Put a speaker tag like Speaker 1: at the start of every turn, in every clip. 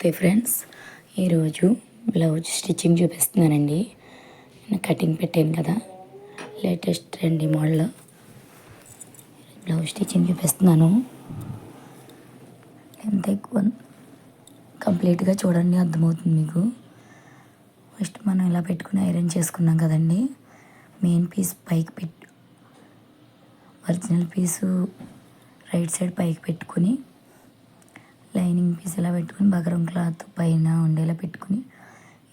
Speaker 1: నమస్తే ఫ్రెండ్స్, ఈరోజు blouse stitching చూపిస్తున్నానండి. నేను కటింగ్ పెట్టాను కదా, latest trendy model blouse stitching చూపిస్తున్నాను. ఎంత ఎక్కువ కంప్లీట్గా చూడండి, అర్థమవుతుంది మీకు. ఫస్ట్ మనం ఇలా పెట్టుకుని ఐరన్ చేసుకున్నాం కదండి. మెయిన్ పీస్ పైకి ఒరిజినల్ పీసు రైట్ సైడ్ పైకి పెట్టుకుని, లైనింగ్ పీస్ ఇలా పెట్టుకుని బగరం క్లాత్ పైన ఉండేలా పెట్టుకుని,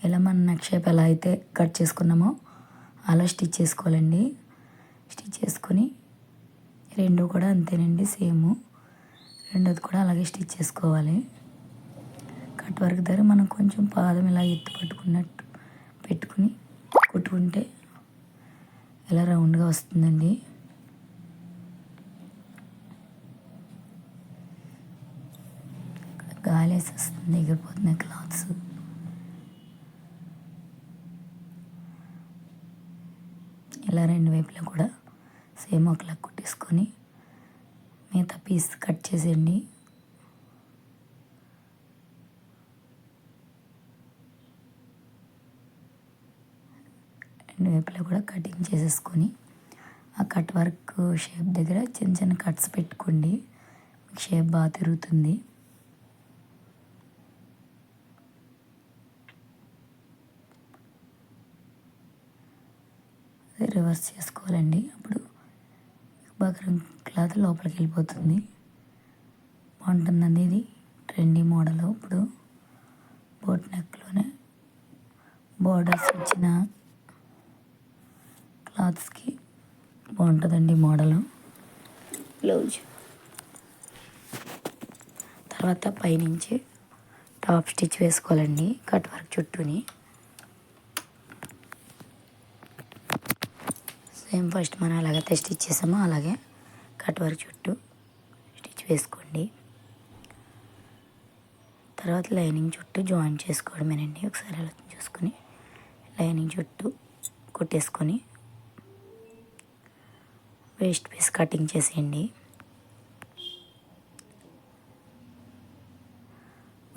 Speaker 1: ఇలా మన నెక్ షేప్ ఎలా అయితే కట్ చేసుకున్నామో అలా స్టిచ్ చేసుకోవాలండి. స్టిచ్ చేసుకొని రెండు కూడా అంతేనండి, సేమ్. రెండోది కూడా అలాగే స్టిచ్ చేసుకోవాలి. కట్ వర్క్ దగ్గర మనం కొంచెం పాదం ఇలా ఎత్తు పట్టుకున్నట్టు పెట్టుకుని కుట్టుకుంటే ఇలా రౌండ్గా వస్తుందండి. గాలి వేసేస్తుంది, ఎగిరిపోతున్నాయి క్లాత్స్. ఇలా రెండు వైపులా కూడా సేమ్ ఒకలా కుట్టేసుకొని మిగతా పీస్ కట్ చేసేయండి. రెండు వైపులా కూడా కటింగ్ చేసేసుకొని ఆ కట్ వర్క్ షేప్ దగ్గర చిన్న చిన్న కట్స్ పెట్టుకోండి, మీకు షేప్ బాగా తిరుగుతుంది. రివర్స్ చేసుకోవాలండి. అప్పుడు బగరం క్లాత్ లోపలికి వెళ్ళిపోతుంది. బాగుంటుందండి ఇది ట్రెండీ మోడల్. ఇప్పుడు బోట్ నెక్లోనే బోర్డర్స్ వచ్చిన క్లాత్స్కి బాగుంటుందండి మోడల్ బ్లౌజ్. తర్వాత పైనుంచి టాప్ స్టిచ్ వేసుకోవాలండి కట్ వర్క్ చుట్టూని. సేమ్ ఫస్ట్ మనం ఎలాగైతే స్టిచ్ చేసామో అలాగే కట్ వర్క్ చుట్టూ స్టిచ్ వేసుకోండి. తర్వాత లైనింగ్ చుట్టూ జాయిన్ చేసుకోవడమేనండి. ఒకసారి అలా చూసుకొని లైనింగ్ చుట్టూ కుట్టేసుకొని వేస్ట్ పీస్ కటింగ్ చేసేయండి.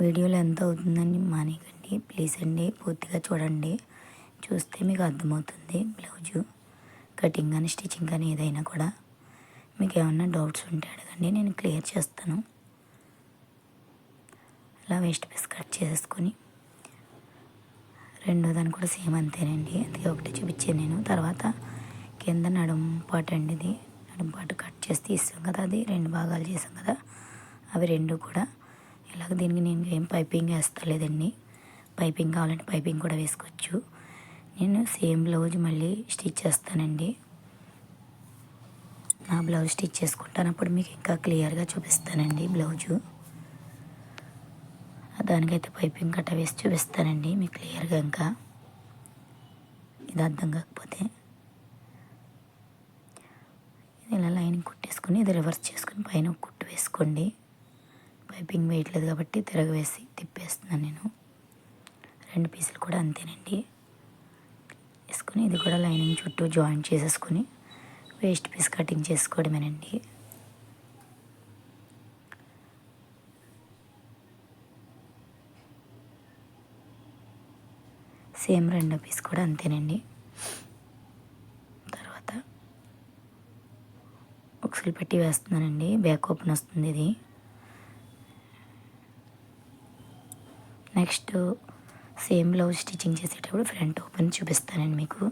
Speaker 1: వీడియోలో ఎంత అవుతుందని మానేయకండి ప్లీజ్ అండి, పూర్తిగా చూడండి. చూస్తే మీకు అర్థమవుతుంది బ్లౌజు కటింగ్ కానీ స్టిచ్చింగ్ కానీ ఏదైనా కూడా. మీకు ఏమన్నా డౌట్స్ ఉంటే అడగండి, నేను క్లియర్ చేస్తాను. ఇలా వేస్ట్ పీస్ కట్ చేసేసుకొని రెండో దాన్ని కూడా సేమ్ అంతేనండి, అందుకే ఒకటి చూపించాను నేను. తర్వాత కింద నడుము పాటు అండి, ఇది నడుము పాటు కట్ చేసి తీసాం కదా, అది రెండు భాగాలు చేసాం కదా, అవి రెండు కూడా ఇలాగ. దీనికి నేను ఏం పైపింగ్ వేస్తలేదండి, పైపింగ్ కావాలంటే పైపింగ్ కూడా వేసుకోవచ్చు. నేను సేమ్ బ్లౌజ్ మళ్ళీ స్టిచ్ చేస్తానండి. నా బ్లౌజ్ స్టిచ్ చేసుకుంటాను, అప్పుడు మీకు ఇంకా క్లియర్గా చూపిస్తానండి బ్లౌజు. దానికైతే పైపింగ్ కట్ట వేసి చూపిస్తానండి మీకు క్లియర్గా. ఇంకా ఇది అర్థం కాకపోతే ఇలా లైనింగ్ కుట్టేసుకొని ఇది రివర్స్ చేసుకొని పైన ఒక కుట్టు వేసుకోండి. పైపింగ్ వేయట్లేదు కాబట్టి తిరగవేసి తిప్పేస్తున్నాను నేను. రెండు పీసులు కూడా అంతేనండి వేసుకొని ఇది కూడా లైనింగ్ చుట్టూ జాయిన్ చేసేసుకొని వేస్ట్ పీస్ కటింగ్ చేసుకోవడమేనండి. సేమ్ రెండో పీస్ కూడా అంతేనండి. తర్వాత ఉక్సులు పెట్టి వేస్తున్నానండి, బ్యాక్ ఓపెన్ వస్తుంది ఇది. నెక్స్ట్ సేమ్ బ్లౌజ్ స్టిచ్చింగ్ చేసేటప్పుడు ఫ్రంట్ ఓపెన్ చూపిస్తానండి మీకు.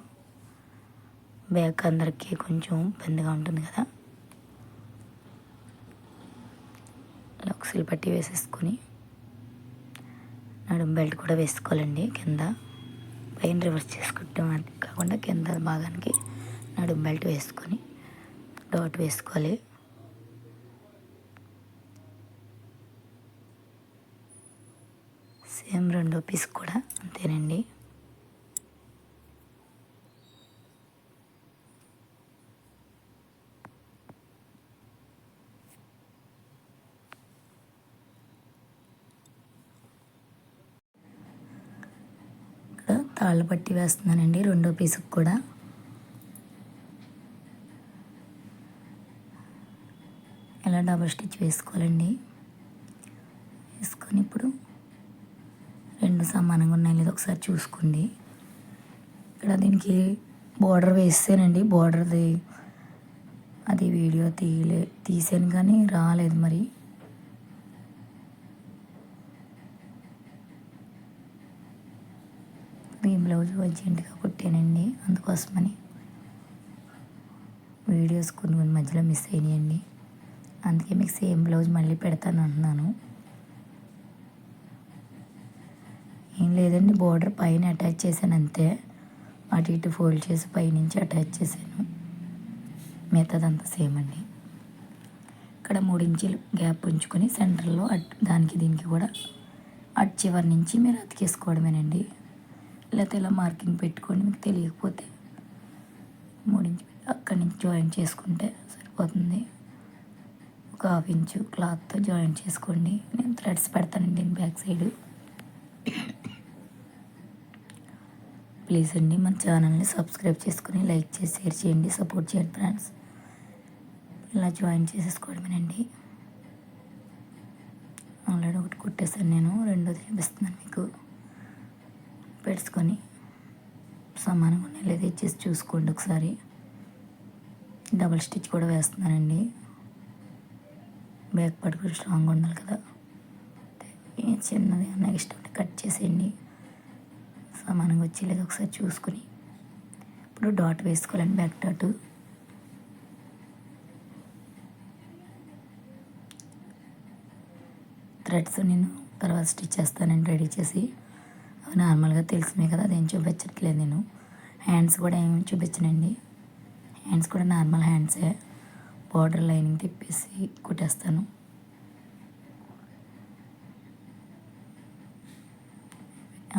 Speaker 1: బ్యాక్ అందరికీ కొంచెం ఇబ్బందిగా ఉంటుంది కదా, అలా ఉక్సులు పట్టి వేసేసుకొని నడుము బెల్ట్ కూడా వేసుకోవాలండి. కింద పైన రివర్స్ చేసుకుంటాం అది కాకుండా కింద భాగానికి నడుము బెల్ట్ వేసుకొని డాట్ వేసుకోవాలి. సేమ్ రెండో పీస్ కూడా అంతేనండి. ఇక్కడ తాళ్ళు పట్టి వేస్తున్నానండి రెండో పీసుకి కూడా. ఇలా డబుల్ స్టిచ్ వేసుకోవాలండి. వేసుకొని ఇప్పుడు రెండు సమానంగా ఉన్నాయి లేదో ఒకసారి చూసుకోండి. ఇక్కడ దీనికి బోర్డర్ వేసానండి. బోర్డర్ది అది వీడియో తీసాను కానీ రాలేదు మరి. ఈ బ్లౌజ్ అర్జెంటుగా కుట్టానండి, అందుకోసమని వీడియోస్ కొన్ని మధ్యలో మిస్ అయినాయండి. అందుకే మీకు సేమ్ బ్లౌజ్ మళ్ళీ పెడతాను అంటున్నాను. ఏం లేదండి, బోర్డర్ పైన అటాచ్ చేశాను అంతే. అటు ఇటు ఫోల్డ్ చేసి పైనుంచి అటాచ్ చేశాను. మిగతాదంతా సేమ్ అండి. ఇక్కడ 3 ఇంచులు గ్యాప్ ఉంచుకొని సెంటర్లో దానికి దీనికి కూడా అటు చివరి నుంచి మీరు అతికేసుకోవడమేనండి. లేకపోతే ఇలా మార్కింగ్ పెట్టుకోండి. మీకు తెలియకపోతే 3 ఇంచు అక్కడి నుంచి జాయిన్ చేసుకుంటే సరిపోతుంది. ఒక 1/2 ఇంచు క్లాత్తో జాయిన్ చేసుకోండి. నేను థ్రెడ్స్ పెడతానండి బ్యాక్ సైడ్. ప్లీజ్ అండి మన ఛానల్ని సబ్స్క్రైబ్ చేసుకుని లైక్ చేసి షేర్ చేయండి, సపోర్ట్ చేయండి ఫ్రెండ్స్. ఇలా జాయిన్ చేసేసుకోవడమేనండి. ఆల్రెడీ ఒకటి కుట్టేసాను నేను, రెండోది చూపిస్తున్నాను మీకు. పెట్టుకొని సమానంగా ఉన్నాయి లేదా ఇచ్చేసి చూసుకోండి ఒకసారి. డబల్ స్టిచ్ కూడా వేస్తున్నానండి. బ్యాక్ పార్ట్ కూడా స్ట్రాంగ్గా ఉండాలి కదా. చిన్నది ఏమన్నా ఇష్టం కట్ చేసేయండి. సమానంగా వచ్చి లేదా ఒకసారి చూసుకుని ఇప్పుడు డాట్ వేసుకోవాలండి, బ్యాక్ డాట్. థ్రెడ్స్ నేను తర్వాత స్టిచ్ చేస్తానండి రెడీ చేసి. అవి నార్మల్గా తెలిసినాయి కదా, అదేం చూపించట్లేదు నేను. హ్యాండ్స్ కూడా ఏమి చూపించనండి. హ్యాండ్స్ కూడా నార్మల్ హ్యాండ్సే. బార్డర్ లైనింగ్ తిప్పేసి కుట్టేస్తాను.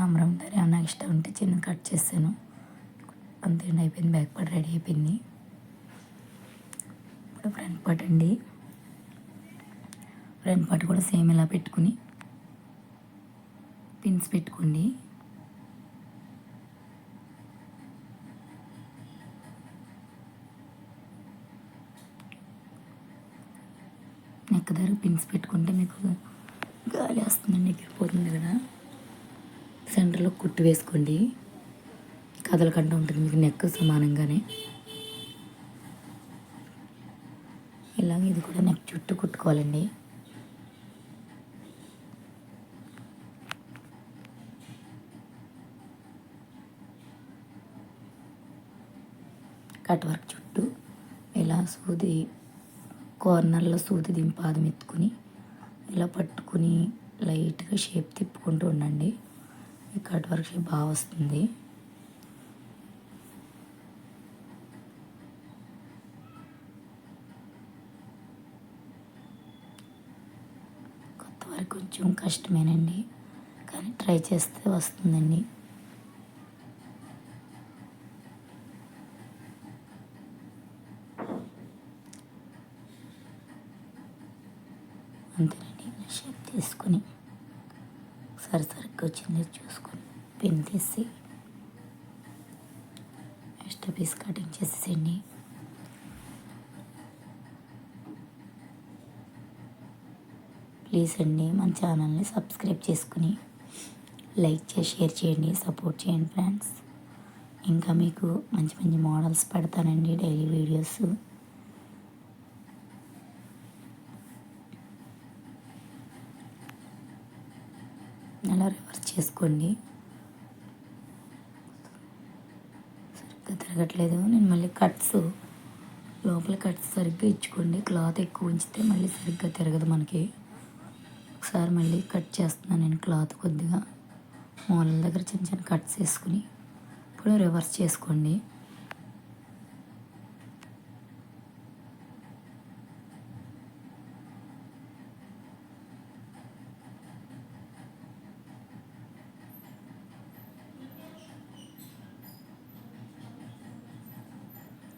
Speaker 1: ఆమ్రం దారి ఏమన్నా ఇష్టం ఉంటే చిన్న కట్ చేస్తాను అంతే. అయిపోయింది, బ్యాక్ పార్ట్ రెడీ అయిపోయింది. ఇప్పుడు ఫ్రంట్ పార్ట్ అండి. ఫ్రంట్ పార్ట్ కూడా సేమ్ ఇలా పెట్టుకుని పిన్స్ పెట్టుకోండి. నెక్ దగ్గర పిన్స్ పెట్టుకుంటే మీకు గాలి వస్తుందండి, ఎగిరిపోతుంది కదా. సెంటర్లో కుట్టు వేసుకోండి, కదలకుండా ఉంటుంది మీకు నెక్ సమానంగానే. ఇలాగ ఇది కూడా నెక్ చుట్టూ కుట్టుకోవాలండి. కట్ వర్క్ చుట్టూ ఇలా సూది కార్నర్లో సూది దింపాదం ఎత్తుకుని ఇలా పట్టుకుని లైట్గా షేప్ తిప్పుకుంటూ ఉండండి. ఈ కట్ వర్క్ షేప్ బాగా వస్తుంది. కొత్త వర్క్ కొంచెం కష్టమేనండి, కానీ ట్రై చేస్తే వస్తుందండి. అంతేనండి. షేప్ తీసుకొని సరిగ్గా వచ్చింది చూసుకొని పిన్ తీసి ఎక్స్ట్రా పీస్ కటింగ్ చేసేయండి. ప్లీజ్ అండి మన ఛానల్ని సబ్స్క్రైబ్ చేసుకుని లైక్ చేసి షేర్ చేయండి, సపోర్ట్ చేయండి ఫ్రెండ్స్. ఇంకా మీకు మంచి మంచి మోడల్స్ పెడతానండి, డైలీ వీడియోస్. అలా రివర్స్ చేసుకోండి. సరిగ్గా తిరగట్లేదు, నేను మళ్ళీ కట్స్ లోపల కట్స్ సరిగ్గా ఇచ్చుకోండి. క్లాత్ ఎక్కువ ఉంచితే మళ్ళీ సరిగ్గా తిరగదు మనకి. ఒకసారి మళ్ళీ కట్ చేస్తున్నాను నేను క్లాత్ కొద్దిగా. మూలల దగ్గర చిన్న చిన్న కట్స్ వేసుకుని ఇప్పుడు రివర్స్ చేసుకోండి.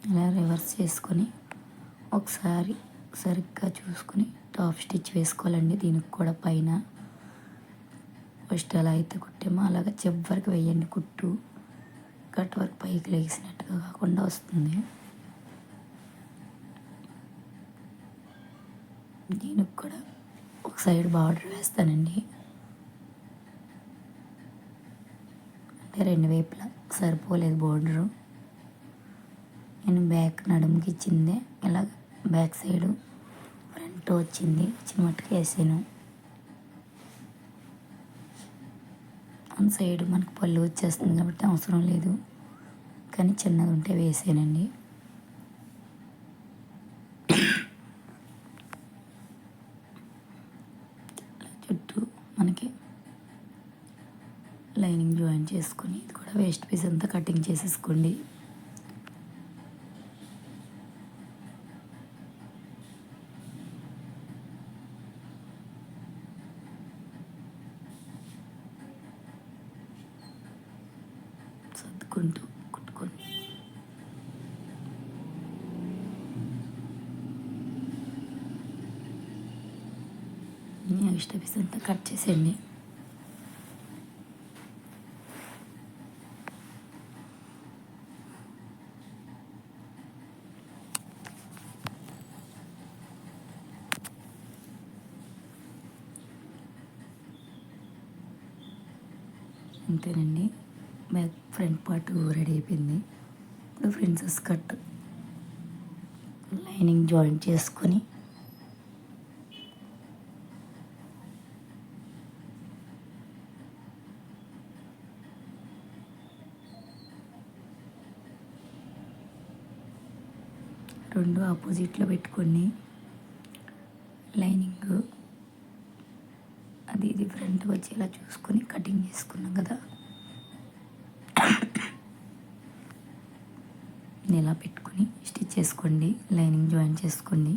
Speaker 1: ఇలా రివర్స్ చేసుకొని ఒకసారి సరిగ్గా చూసుకొని టాప్ స్టిచ్ వేసుకోవాలండి. దీనికి కూడా పైన ఫస్ట్ ఎలా అయితే కుట్టామో అలాగా చివరికి వేయండి కుట్టు. కట్ వర్క్ పైకి లేసినట్టుగా కాకుండా వస్తుంది. దీనికి కూడా ఒక సైడ్ బార్డర్ వేస్తానండి. అంటే రెండు వైపులా సరిపోలేదు బోర్డరు. నేను బ్యాక్ నడుముకి ఇచ్చిందే ఇలా బ్యాక్ సైడు ఫ్రంట్ వచ్చిన మట్టుకు వేసాను. వన్ సైడ్ మనకు పళ్ళు వచ్చేస్తుంది కాబట్టి అవసరం లేదు, కానీ చిన్నది ఉంటే వేసానండి. చుట్టూ మనకి లైనింగ్ జాయిన్ చేసుకొని ఇది కూడా వేస్ట్ పీస్ అంతా కటింగ్ చేసేసుకోండి. సర్దుకుంటూ కుట్టుకోండి. ఎక్స్ట్రా పీస్ అంతా కట్ చేసేయండి. అంతేనండి, బ్యాక్ ఫ్రంట్ పార్ట్ రెడీ అయిపోయింది. ఇప్పుడు ప్రిన్సెస్ కట్ లైనింగ్ జాయిన్ చేసుకొని రెండు ఆపోజిట్లో పెట్టుకొని లైనింగ్ అది ఇది ఫ్రంట్ వచ్చేలా చూసుకొని కటింగ్ చేసుకున్నాం కదా, ఇలా పెట్టుకొని స్టిచ్ చేసుకోండి. లైనింగ్ జాయిన్ చేసుకోండి.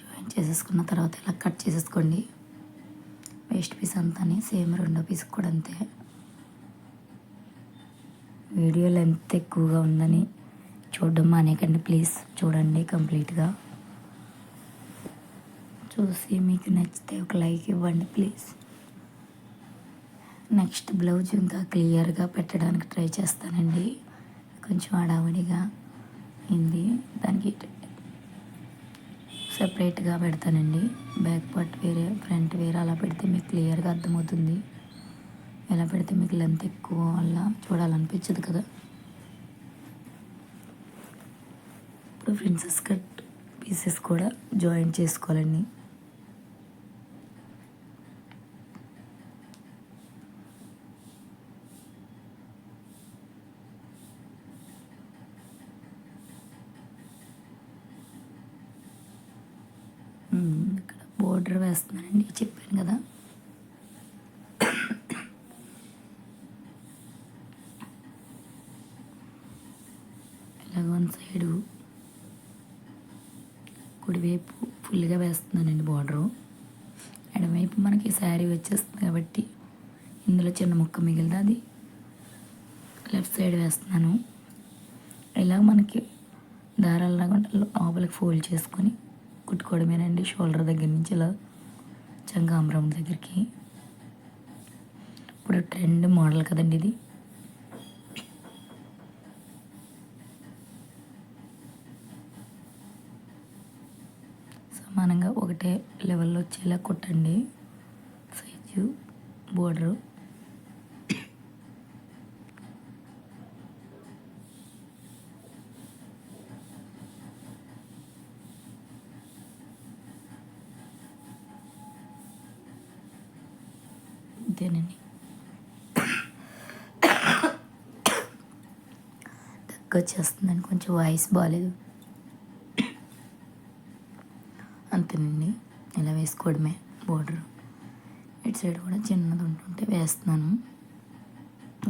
Speaker 1: జాయిన్ చేసేసుకున్న తర్వాత ఇలా కట్ చేసేసుకోండి. వేస్ట్ పీస్ అంతా సేమ్ రెండో పీస్ కూడా అంతే. వీడియో లెంత్ ఎక్కువగా ఉందని చూడడం మానేకండి ప్లీజ్, చూడండి కంప్లీట్గా. చూసి మీకు నచ్చితే ఒక లైక్ ఇవ్వండి ప్లీజ్. నెక్స్ట్ బ్లౌజ్ ఇంకా క్లియర్గా పెట్టడానికి ట్రై చేస్తానండి. కొంచెం హడావిడిగా అయింది, దానికి సెపరేట్గా పెడతానండి. బ్యాక్ పార్ట్ వేరే ఫ్రంట్ వేరే అలా పెడితే మీకు క్లియర్గా అర్థమవుతుంది. ఎలా పెడితే మీకు లెంత్ ఎక్కువ వల్ల చూడాలనిపించదు కదా. ఇప్పుడు ప్రిన్సెస్ కట్ పీసెస్ కూడా జాయిన్ చేసుకోవాలండి. ఇక్కడ బోర్డర్ వేస్తున్నానండి, చెప్పాను కదా. ఇలాగ వన్ సైడు కుడివైపు ఫుల్గా వేస్తున్నానండి బోర్డరు. ఎడమవైపు మనకి శారీ వచ్చేస్తుంది కాబట్టి ఇందులో చిన్న ముక్క మిగిలింది, అది లెఫ్ట్ సైడ్ వేస్తున్నాను. ఇలా మనకి దారాలు రాకుండా లోపలికి ఫోల్డ్ చేసుకొని కుట్టుకోవడమేనండి. షోల్డర్ దగ్గర నుంచి ఇలా చంగాంబరం దగ్గరికి. ఇప్పుడు ట్రెండ్ మోడల్ కదండి ఇది. సమానంగా ఒకటే లెవెల్లో వచ్చేలా కుట్టండి. సైజు బోర్డరు అంతేనండి. దగ్గు వచ్చేస్తుందండి, కొంచెం వాయిస్ బాగాలేదు. అంతేనండి, ఇలా వేసుకోవడమే. బోర్డర్ ఇటు సైడ్ కూడా చిన్నది ఉంటుంటే వేస్తున్నాను,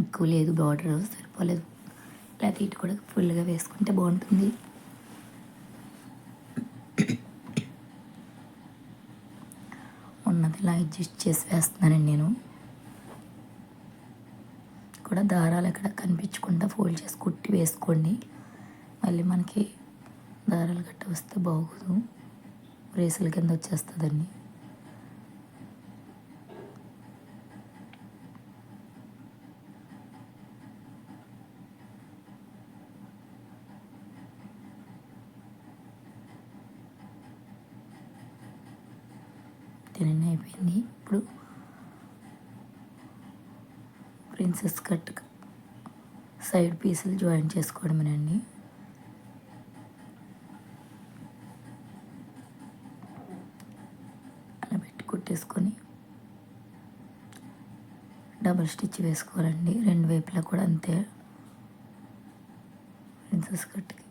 Speaker 1: ఎక్కువ లేదు బార్డర్, సరిపోలేదు. లేకపోతే ఇటు కూడా ఫుల్గా వేసుకుంటే బాగుంటుంది. ఉన్నది ఇలా అడ్జస్ట్ చేసి వేస్తున్నానండి నేను కూడా. దారాలు ఎక్కడ కనిపించకుండా ఫోల్డ్ చేసి కుట్టి వేసుకోండి. మళ్ళీ మనకి దారాలు గట్ట వస్తే బాగోదు, రేసుల కింద వచ్చేస్తుందండి. అంతేనండి, అయిపోయింది. ఇప్పుడు ప్రిన్సెస్ కట్ సైడ్ పీసులు జాయిన్ చేసుకోవడమేనండి. అలా పెట్టి కుట్టేసుకొని డబల్ స్టిచ్ వేసుకోవాలండి. రెండు వైపులా కూడా అంతే. ప్రిన్సెస్ కట్కి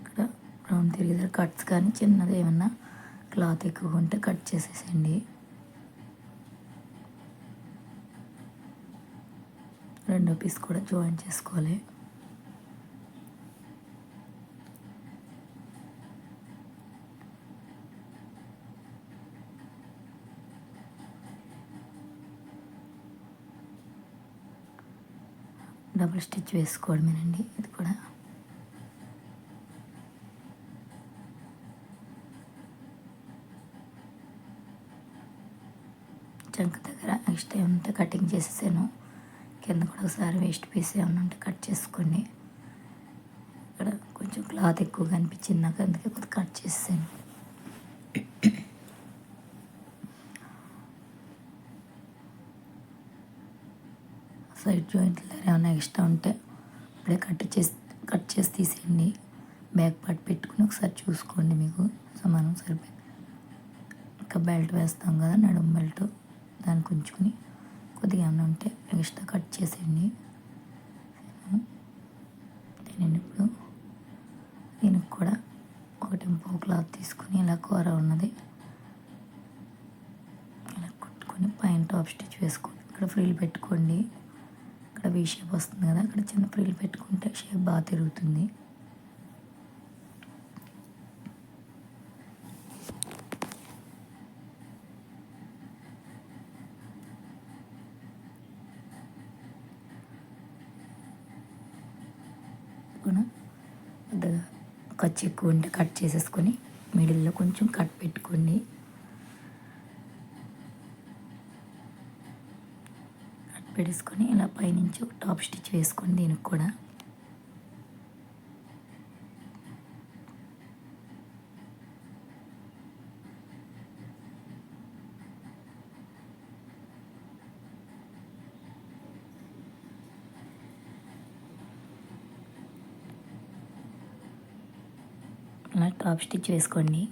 Speaker 1: ఇక్కడ రౌండ్ తిరిగేదారు కట్స్ కానీ చిన్నది ఏమన్నా క్లాత్ ఎక్కువగా ఉంటే కట్ చేసేసేయండి. రెండో పీస్ కూడా జాయిన్ చేసుకోవాలి. డబుల్ స్టిచ్ వేసుకోవడమేనండి. ఇది కూడా చంక దగ్గర ఎక్స్ట్రా ఉంటే కటింగ్ చేసేసాను. కింద కూడా ఒకసారి వేస్ట్ పీస్ ఏమైనా ఉంటే కట్ చేసుకోండి. ఇక్కడ కొంచెం క్లాత్ ఎక్కువగా అనిపించింది నాకు, అందుకే కొద్దిగా కట్ చేసాను. సైడ్ జాయింట్లు ఏమైనా ఎక్స్ట్రా ఉంటే ఇప్పుడే కట్ చేసి తీసేయండి. బ్యాక్ పార్ట్ పెట్టుకుని ఒకసారి చూసుకోండి, మీకు సమానం సరిపోయి. ఇంకా బెల్ట్ వేస్తాం కదా, నడుము బెల్ట్, దానికి ఉంచుకొని కొద్దిగా ఏమైనా ఉంటే ఎక్స్ట్రా కట్ చేసేయండి. నేను ఇప్పుడు దీనికి కూడా ఒకటి క్లాత్ తీసుకొని ఇలా కూర ఉన్నది ఇలా కుట్టుకొని పైన టాప్ స్టిచ్ వేసుకోండి. ఇక్కడ ఫ్రిల్ పెట్టుకోండి. ఇక్కడ వీ షేప్ వస్తుంది కదా, అక్కడ చిన్న ఫ్రిల్ పెట్టుకుంటే షేప్ బాగా తిరుగుతుంది. పెద్దగా ఖర్చు ఎక్కువ ఉంటే కట్ చేసేసుకొని మిడిల్లో కొంచెం కట్ పెట్టుకోండి. కట్ పెట్టేసుకొని ఇలా పైనుంచి టాప్ స్టిచ్ వేసుకోండి. దీనికి కూడా అలా టాప్ స్టిచ్ వేసుకోండి.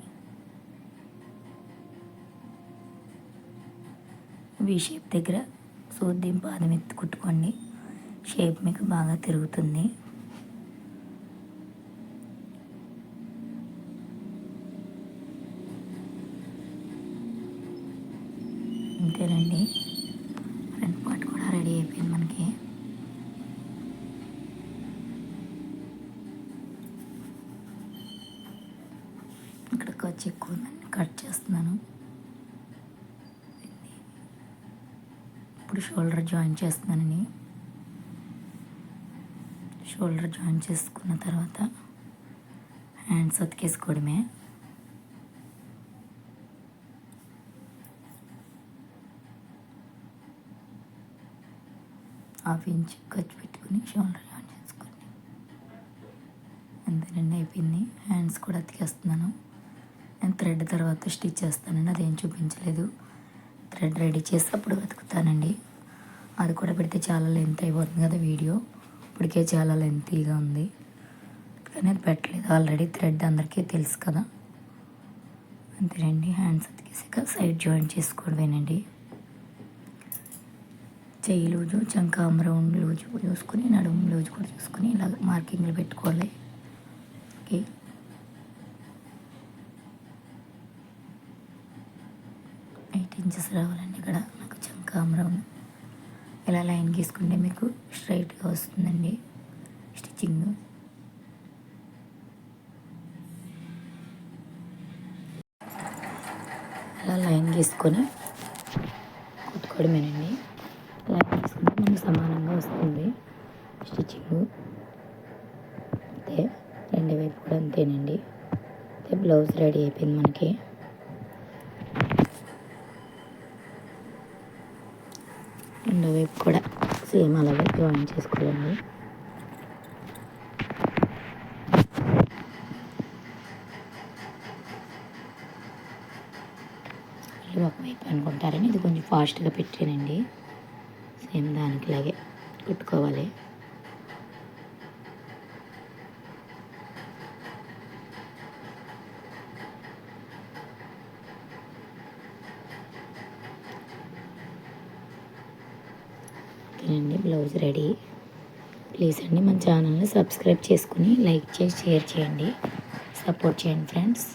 Speaker 1: వీ షేప్ దగ్గర సూదిం పాదం ఎత్తి కుట్టుకోండి. షేప్ మీకు బాగా తిరుగుతుంది. అంతేనండి, ఫ్రంట్ పార్ట్ కూడా రెడీ అయిపోయింది మనకి. ఇక్కడ ఖర్చు ఎక్కువ ఉందని కట్ చేస్తున్నాను. ఇప్పుడు షోల్డర్ జాయిన్ చేస్తున్నానని. షోల్డర్ జాయిన్ చేసుకున్న తర్వాత హ్యాండ్స్ అతికేసుకోవడమే. హాఫ్ ఇంచ్ ఖర్చు పెట్టుకుని షోల్డర్ జాయిన్ చేసుకోండి. అంతేనండి, అయిపోయింది. హ్యాండ్స్ కూడా అతికేస్తున్నాను. నేను థ్రెడ్ తర్వాత స్టిచ్ చేస్తానండి, అదేం చూపించలేదు. థ్రెడ్ రెడీ చేసి అప్పుడు వెతుకుతానండి. అది కూడా పెడితే చాలా లెంత్ అయిపోతుంది కదా వీడియో, ఇప్పటికే చాలా లెంతీగా ఉంది కానీ అది పెట్టలేదు. ఆల్రెడీ థ్రెడ్ అందరికీ తెలుసు కదా. అంతేనండి, హ్యాండ్స్ అతికేసాక సైడ్ జాయిన్ చేసుకోవడమేనండి. చెయ్యి లూజు, చంకాం రౌండ్ లూజు చూసుకొని, నడుము లూజు కూడా చూసుకొని ఇలా మార్కింగ్లు పెట్టుకోవాలి. ఓకే, 8 ఇంచెస్ రావాలండి. ఇక్కడ నాకు చంకాం రౌండ్ ఇలా లైన్ గీసుకుంటే మీకు స్ట్రైట్గా వస్తుందండి స్టిచ్చింగ్. అలా లైన్ గీసుకొని కుట్టుకోవడమేనండి. లైన్ గీసుకుంటే మనకు సమానంగా వస్తుంది స్టిచ్చింగ్. అంతే, రెండు వైపు కూడా అంతేనండి. అయితే బ్లౌజ్ రెడీ అయిపోయింది మనకి. రెండో వైపు కూడా సేమ్ అలాగే జాయిన్ చేసుకోవాలండి. మళ్ళీ ఒకవైపు అనుకుంటారని ఇది కొంచెం ఫాస్ట్గా పెట్టానండి. సేమ్ దానికిలాగే కుట్టుకోవాలి. ఓకేనండి, బ్లౌజ్ రెడీ. ప్లీజ్ అండి మన ఛానల్ని సబ్స్క్రైబ్ చేసుకుని లైక్ చేసి షేర్ చేయండి, సపోర్ట్ చేయండి ఫ్రెండ్స్.